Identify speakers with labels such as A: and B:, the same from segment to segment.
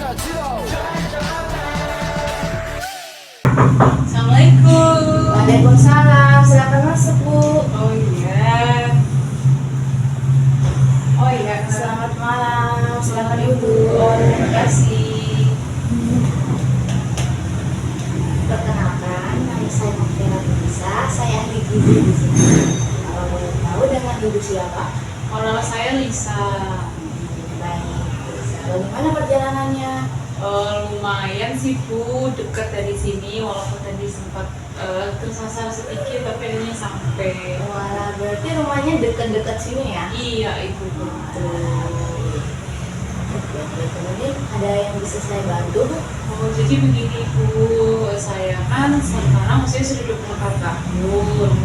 A: Assalamualaikum.
B: Waalaikumsalam, silakan masuk Bu.
A: Oh iya. Oh iya.
B: Selamat malam, silakan
A: Ibu.
B: duduk.
A: Oh terima kasih.
B: Perkenalkan, nama saya Novela Bisa, saya ahli gizi di sini. Kalau boleh tahu dengan ibu siapa?
A: Oh nama saya Lisa.
B: Baik, Bisa. Bagaimana perjalanannya?
A: Lumayan sih Bu, dekat dari sini walaupun tadi sempat tersasar sedikit tapi akhirnya sampai.
B: Wah, berarti rumahnya dekat-dekat sini ya?
A: Iya itu Bu.
B: Kemudian ada yang bisa saya bantu Bu?
A: Oh jadi begini Bu, saya kan sekarang usia sudah 24 tahun.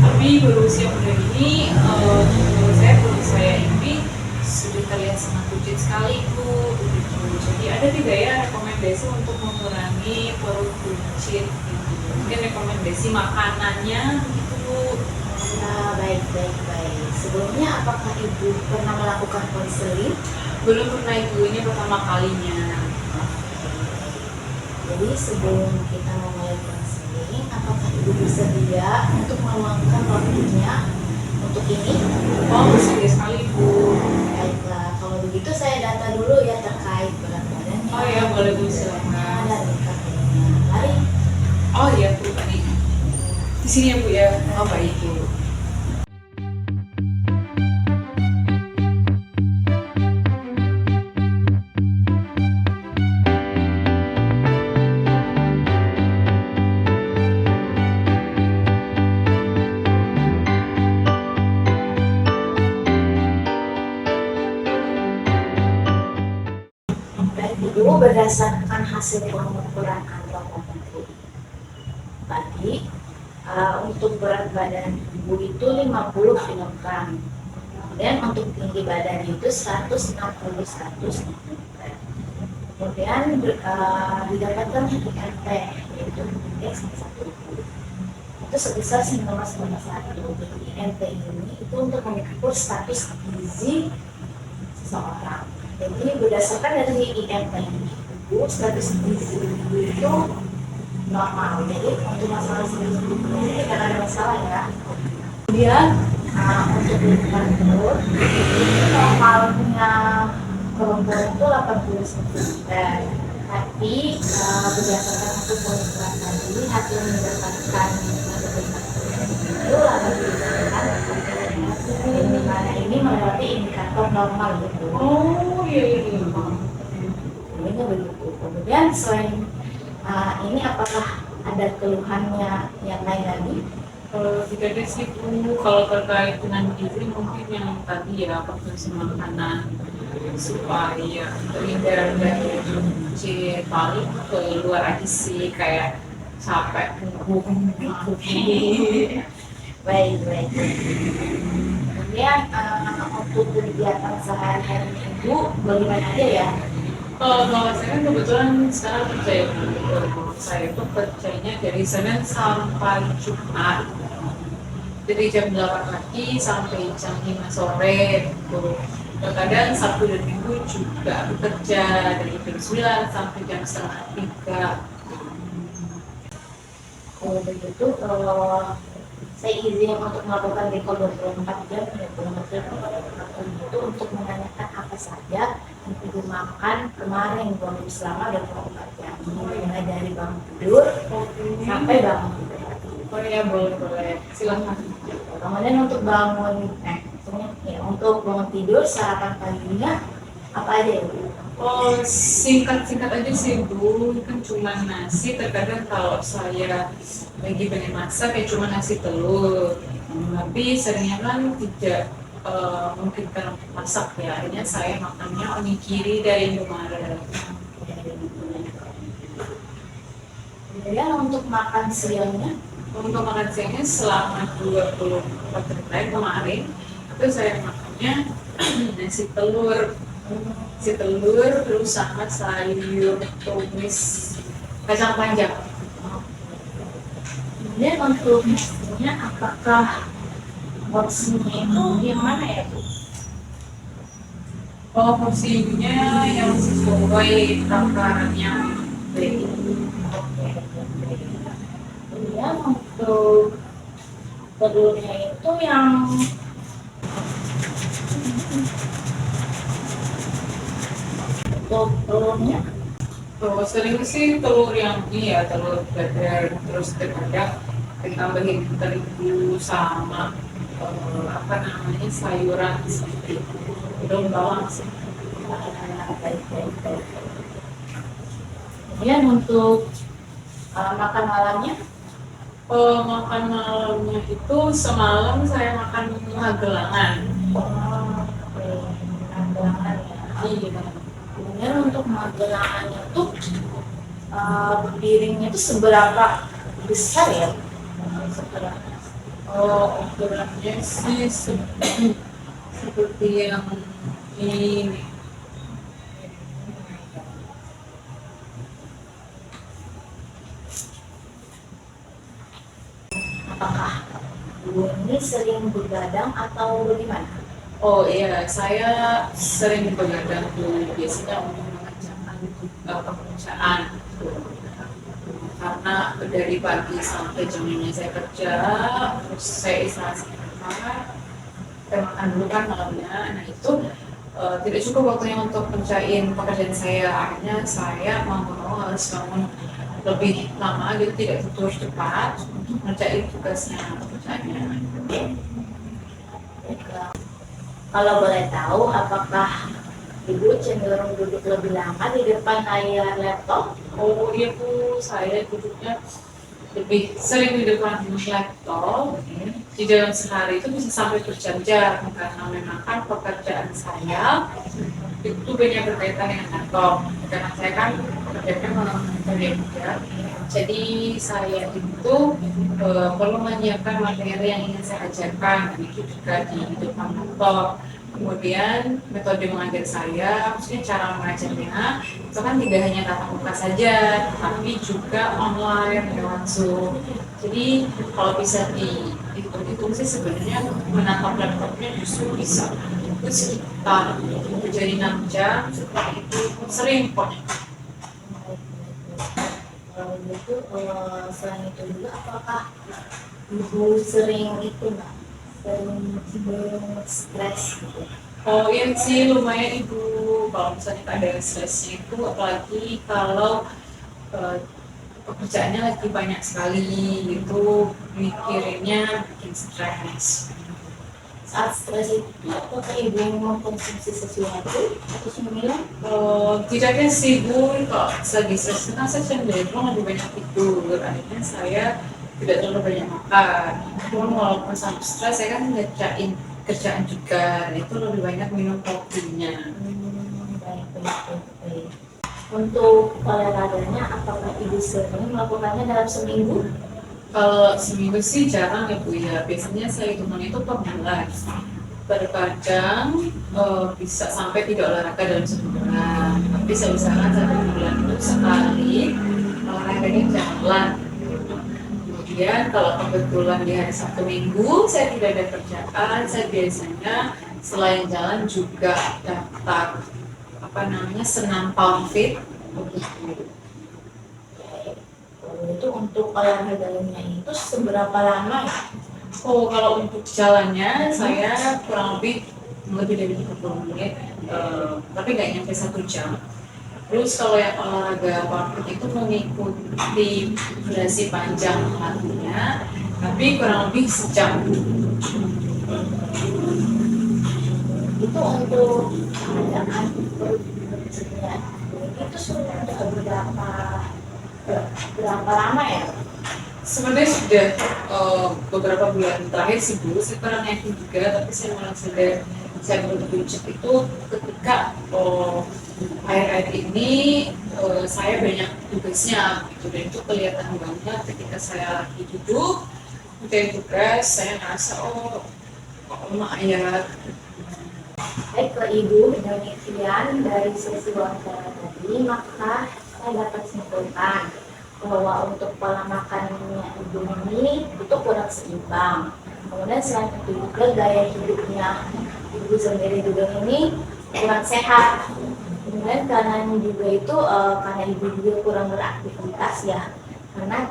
A: Tapi berusia muda ini, menurut saya ini sudah terlihat sangat buncit sekali Bu. Begitu. Jadi ada tidak ya rekomendasi untuk mengurangi perut buncit? Gitu. Mungkin rekomendasi makanannya begitu Bu.
B: Nah, baik. Sebelumnya apakah ibu pernah melakukan konseling?
A: Belum pernah Ibu, ini pertama kalinya.
B: Jadi sebelum kita memulai konseling, apakah ibu bersedia untuk meluangkan waktunya untuk ini?
A: Oh bersedia sekali Bu.
B: Baiklah, kalau begitu saya data dulu ya terkait berat badannya.
A: Oh ya boleh Bu silakan.
B: Dan KTP-nya. Mari.
A: Oh iya Bu tadi di sini ya Bu ya. Oh baik Bu.
B: Baik ibu, berdasarkan hasil pengukuran antropometri tadi, untuk berat badan ibu itu 50 kg. Kemudian untuk tinggi badan itu 160 cm. Kemudian didapatkan IMT yaitu indeks 1 itu sebesar 19,1. IMT ini itu untuk mengukur status gizi seseorang. Jadi berdasarkan dari IMT itu status gizi itu normal. Jadi untuk masalah status gizi ini tidak ada masalah ya. Kemudian untuk lingkungan perut itu normalnya perempuan itu 80 cm. Tapi berdasarkan hasil pengukuran tadi, hasil mendapatkan itu 80 cm. Mana ini melewati indikator normal gitu.
A: Oh iya.
B: Ini begitu. Kemudian selain ini apakah ada keluhannya yang lain lagi?
A: Tidak ada sih Bu. Kalau terkait dengan gizi mungkin yang tadi ya konsumsi makanan supaya terhindar dari buncit, paling keluar aja sih kayak capek punggung gitu.
B: Baik. Kemudian untuk kegiatan sehari-hari ibu bagaimana aja ya?
A: Kalau saya kan kebetulan sekarang kerja ya Bu. Saya itu kerjanya dari Senin sampai Jumat. Dari jam 8 pagi sampai jam 5 sore gitu. Terkadang Sabtu dan Minggu juga bekerja dari jam 9 sampai jam setengah 3.
B: Kalau begitu saya izin untuk melakukan recall 24 jam itu untuk menanyakan apa saja yang ibu makan kemarin selama 24 jam, mulai dari bangun tidur sampai bangun tidur.
A: Oh iya boleh silahkan.
B: Kemudian untuk untuk bangun tidur sarapan paginya apa aja ya Bu?
A: Oh singkat aja sih Bu, kan cuma nasi. Terkadang kalau saya lagi pengen masak ya cuma nasi telur. Tapi seringnya kan tidak mungkin karena masak ya, akhirnya saya makannya onigiri dari Indomaret.
B: Kemudian untuk makan siangnya
A: Untuk makan siangnya selama 24 hari kemarin itu saya makannya nasi telur terus sama sayur tumis kacang panjang.
B: kemudian untuk nasinya apakah porsinya itu yang mana ya Bu?
A: Oh, porsinya yang sesuai takarannya baik.
B: Oke, oke. Kemudian untuk telurnya itu yang untuk telurnya.
A: Oh, sering sih telur yang ini ya, telur dadar, terus terkadang ditambahin terigu sama apa namanya sayuran seperti daun bawang sih.
B: Baik, baik, baik. Kemudian untuk makan malamnya.
A: Makan malamnya itu semalam saya makan magelangan.
B: Oh, oke, magelangan ya.
A: Iya.
B: Kemudian untuk magelangannya tuh piringnya itu seberapa besar ya? Seberapa?
A: Ukurannya sih seperti yang ini.
B: Apakah ibu ini sering begadang atau bagaimana?
A: Oh iya, saya sering begadang tuh biasanya untuk mengerjakan pekerjaan. Karena dari pagi sampai jam 5 saya kerja, terus saya istirahat sebentar, saya makan dulu kan malamnya. Nah itu tidak cukup waktunya untuk mengerjain pekerjaan saya. Akhirnya saya mau nggak mau harus bangun lebih lama gitu, tidak tidur cepat untuk mengerjain tugasnya pekerjaannya.
B: Kalau boleh tahu, apakah ibu cenderung duduk lebih lama di depan layar laptop?
A: Oh iya Bu, saya duduknya lebih sering di depan laptop. Di dalam sehari itu bisa sampai berjam-jam karena memang kan pekerjaan saya itu banyak berkaitan dengan laptop. Karena saya kan pekerjaannya mengenai media, jadi saya itu perlu menyiapkan materi yang ingin saya ajarkan, itu juga di depan laptop. Kemudian metode mengajar saya, maksudnya cara mengajarnya, itu kan tidak hanya tatap muka saja, tapi juga online lewat Zoom. Jadi kalau bisa dihitung-hitung sih sebenarnya menatap laptopnya justru bisa itu sekitar jadi 6 jam, setelah itu sering kok.
B: Kalau gitu, selain itu juga, apakah ibu sering itu nggak? Sering stres gitu?
A: Oh iya sih lumayan Ibu, kalau misalnya ada stresnya itu apalagi kalau eh, pekerjaannya lagi banyak sekali gitu, mikirinnya bikin stres.
B: Saat stres itu, apakah ibu mengkonsumsi sesuatu atau cemilan?
A: Tidaknya sih Bu, kalau lagi stres kan saya cenderung lebih banyak tidur, akhirnya saya tidak terlalu banyak makan. Cuma walaupun sampai stres saya kan ngerjain kerjaan juga, dan itu lebih banyak minum kopinya.
B: Baik, baik, baik, baik. Untuk olahraganya, apakah ibu sering melakukannya dalam seminggu?
A: Kalau seminggu sih jarang ya Bu ya, biasanya saya hitungan itu per bulan. Terkadang bisa sampai tidak olahraga dalam sebulan, tapi saya usahakan satu bulan itu sekali olahraganya jalan. Kemudian kalau kebetulan di hari Sabtu Minggu saya tidak ada kerjaan, saya biasanya selain jalan juga daftar apa namanya senam pound fit.
B: Itu untuk olahraganya itu seberapa lama ya?
A: Oh, kalau untuk jalannya saya kurang lebih dari 30 menit, tapi nggak nyampe 1 jam. Terus kalau yang olahraga powerfoot itu mengikuti durasi panjang latihannya, tapi kurang lebih sejam.
B: Itu untuk keadaan perutnya itu sudah berapa berapa lama ya?
A: Sebenarnya sudah beberapa bulan terakhir sih Bu, saya kurang yakin juga, tapi saya malah sadar saya baru cek itu ketika akhir-akhir ini saya banyak tugasnya gitu, dan itu kelihatan banget ketika saya lagi duduk mencari tugas, saya ngerasa kok lemah ya.
B: Baik ke Ibu, demikian dari sesi wawancara tadi, maka saya dapat simpulkan bahwa untuk pola makannya Ibu ini itu kurang seimbang. Kemudian selain itu juga gaya hidupnya Ibu sendiri juga ini kurang sehat. Kemudian karena juga itu karena ibu juga kurang beraktivitas ya, karena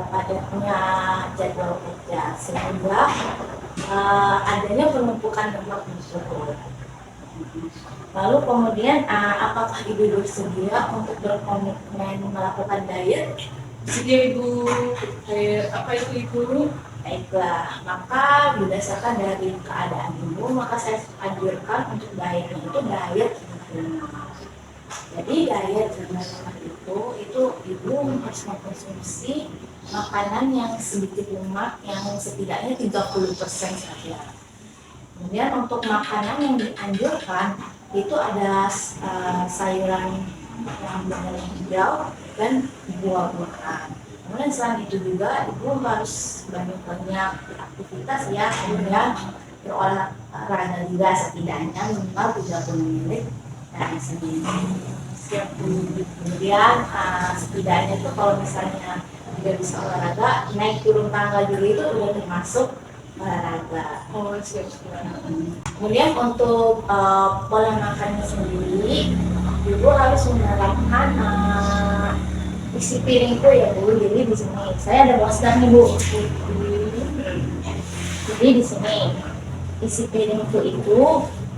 B: padatnya jadwal kerja sehingga adanya penumpukan lemak di tubuh. Lalu kemudian apakah ibu bersedia untuk berkomitmen melakukan diet?
A: Sedia ibu, kayak apa itu ibu?
B: Baiklah, maka berdasarkan dari keadaan ibu, maka saya anjurkan untuk dietnya itu diet lemak. Jadi diet lemak itu ibu harus mengkonsumsi makanan yang sedikit lemak yang setidaknya 30% saja. Kemudian untuk makanan yang dianjurkan itu ada sayuran yang berwarna hijau dan buah-buahan. Kemudian selain itu juga ibu harus banyak-banyak aktivitas ya, kemudian berolahraga juga setidaknya minimal 30 menit dari seminggu. Kemudian setidaknya tuh kalau misalnya tidak bisa olahraga, naik turun tangga juga itu udah termasuk olahraga.
A: Oh, siap.
B: Kemudian untuk pola makannya sendiri, ibu harus menerapkan isi piringku ya bu. Jadi di sini saya ada poster nih bu. Jadi di sini isi piringku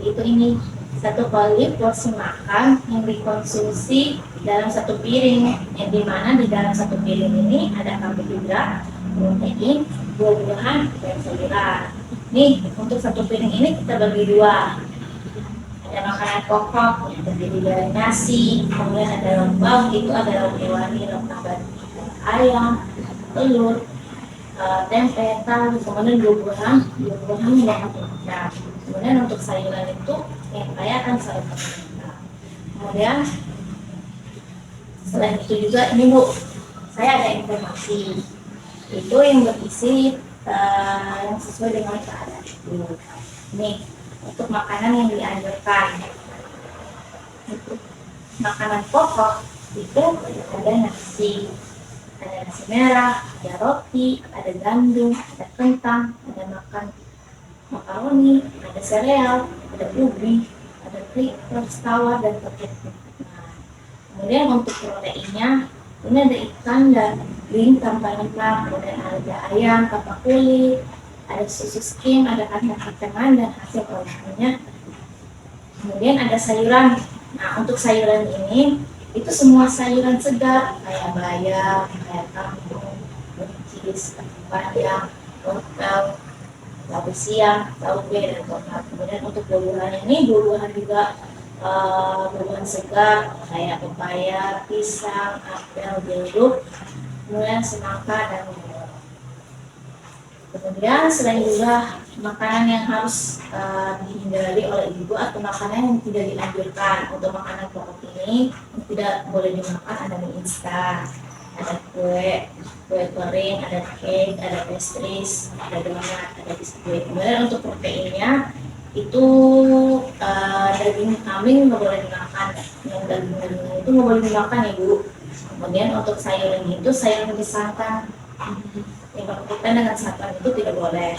B: itu ini satu kali porsi makan yang dikonsumsi dalam satu piring, yang dimana di dalam satu piring ini ada karbohidrat, protein, buah-buahan, dan sayuran. Nih untuk satu piring ini kita bagi dua. Ada makanan pokok yang terdiri dari nasi, kemudian ada lauk pauk, itu ada lauk hewani, lauk nabati, ayam, telur, tempe, tahu, kemudian buah-buahan yang macam. Kemudian untuk sayuran itu yang kaya kan sayur mayur. Kemudian selain itu juga ini bu, saya ada informasi itu yang berisi yang sesuai dengan keadaan itu. Nih untuk makanan yang dianjurkan, untuk makanan pokok itu ada nasi merah, ada roti, ada gandum, ada kentang, ada makaroni, ada sereal, ada ubi, ada crispy, tawar, dan tepung. Nah, kemudian untuk proteinnya, ini ada ikan dan daging tanpa lemak, kemudian ada ayam tanpa kulit, ada susu skim, ada kacang-kacangan dan hasil olahannya. Kemudian ada sayuran. Nah, untuk sayuran ini itu semua sayuran segar kayak bayam, kayak kangkung, buncis, bayam, wortel, labu siam, tauge, dan tomat. Kemudian untuk buah-buahan ini, buah-buahan juga buah-buahan segar kayak pepaya, pisang, apel, jeruk, kemudian semangka, dan melon. Kemudian selain juga makanan yang harus dihindari oleh ibu atau makanan yang tidak dianjurkan. Untuk makanan pokok ini yang tidak boleh dimakan ada mie instan, ada kue kering, ada cake, ada pastries, ada donat, ada biskuit. Kemudian untuk proteinnya itu daging kambing nggak boleh dimakan, yang daging itu nggak boleh dimakan ya bu. Kemudian untuk sayuran itu sayuran disangkan yang berkaitan dengan santan itu tidak boleh.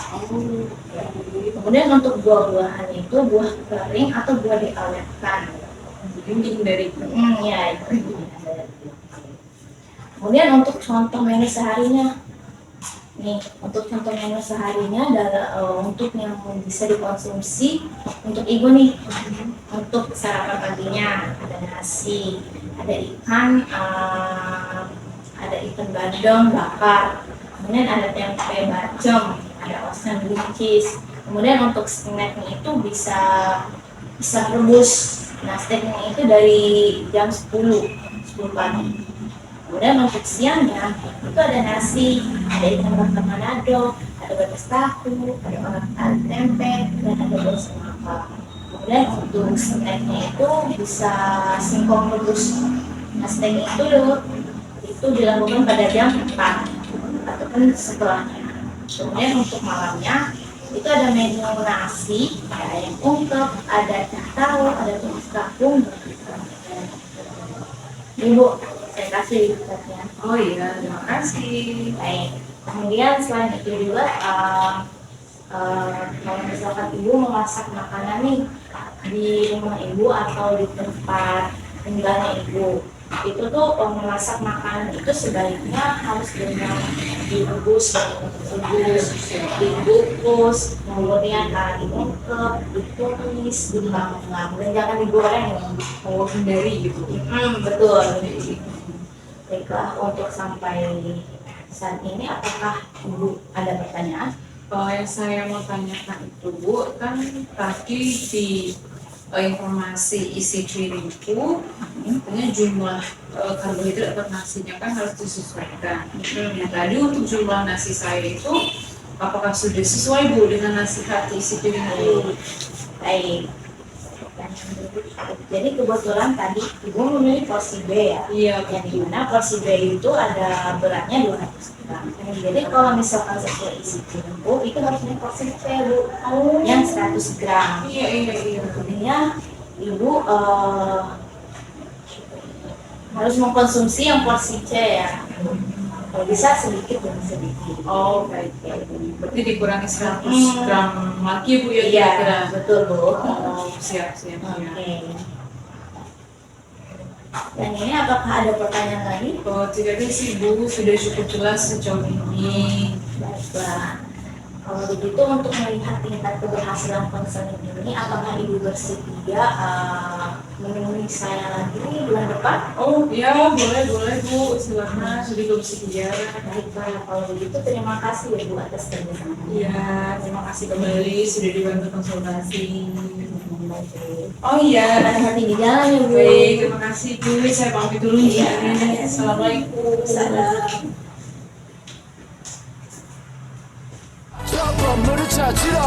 B: Kemudian untuk buah-buahan itu buah kering atau buah diawetkan.
A: Dihindari.
B: Ya itu. Kemudian untuk contoh menu seharinya, nih untuk contoh menu seharinya adalah untuk yang bisa dikonsumsi untuk ibu nih. Untuk sarapan paginya ada nasi, ada ikan bandeng bakar, kemudian ada tempe bacem, ada oseng buncis. Kemudian untuk snacknya itu bisa rebus. Nah snacknya itu dari jam 10 pagi. Kemudian untuk siangnya itu ada nasi, ada ikan bakar Manado, ada batas tahu, ada olahan tempe, dan ada beras semangka. Kemudian untuk snacknya itu bisa singkong rebus. Nah snack itu dilakukan pada jam 4 ataupun setelahnya. Kemudian untuk malamnya itu ada menu nasi, ada ayam ungkep, ada tahu, ada tumis kangkung. Ibu, saya kasih lihatnya.
A: Oh iya, terima kasih.
B: Baik. Kemudian selain itu juga Kalau misalkan ibu memasak makanan nih di rumah ibu atau di tempat tinggalnya ibu, itu tuh memasak makanan itu sebaiknya harus dengan dibungkus, dibungkus, kemudian diungkep, ditumis, dipanggang, dan jangan digoreng ya.
A: Oh, hindari gitu.
B: Betul. Baiklah, untuk sampai saat ini apakah ibu ada pertanyaan?
A: Yang saya mau tanyakan itu Bu, kan tadi di informasi isi piringku katanya jumlah karbohidrat atau nasinya kan harus disesuaikan. Nah, tadi untuk jumlah nasi saya itu apakah sudah sesuai Bu dengan nasihat isi piringku?
B: Baik. Jadi kebetulan tadi ibu memilih porsi B ya.
A: Iya,
B: Yang dimana porsi B itu ada beratnya 200 gram. Jadi kalau misalkan sesuai isi piringku itu harusnya porsi C Bu, yang 100 gram.
A: Iya.
B: Artinya ibu harus mengkonsumsi yang porsi C ya. Kalau bisa sedikit demi sedikit.
A: Oh, baik. Berarti dikurangi 100 gram lagi Bu ya
B: Iya,
A: kira-kira?
B: betul Bu.
A: Oh, siap.
B: Oke. Dan ini apakah ada pertanyaan lagi?
A: Oh, tidak ada sih Bu, sudah cukup jelas sejauh ini.
B: Baiklah. Kalau begitu untuk melihat tingkat keberhasilan konseling ini, apakah ibu bersedia menemui saya lagi bulan depan?
A: Oh iya, boleh Bu, silakan, sudah bersedia.
B: Baiklah, kalau begitu terima kasih ya Bu atas kerjasamanya.
A: Iya, terima kasih kembali sudah dibantu konsultasi.
B: Baik.
A: Oh iya,
B: Hati-hati di jalan ya Bu.
A: baik, terima kasih Bu, saya pamit dulu.
B: Iya.
A: Assalamualaikum.
B: Salam.
C: 저 건물을 찾으러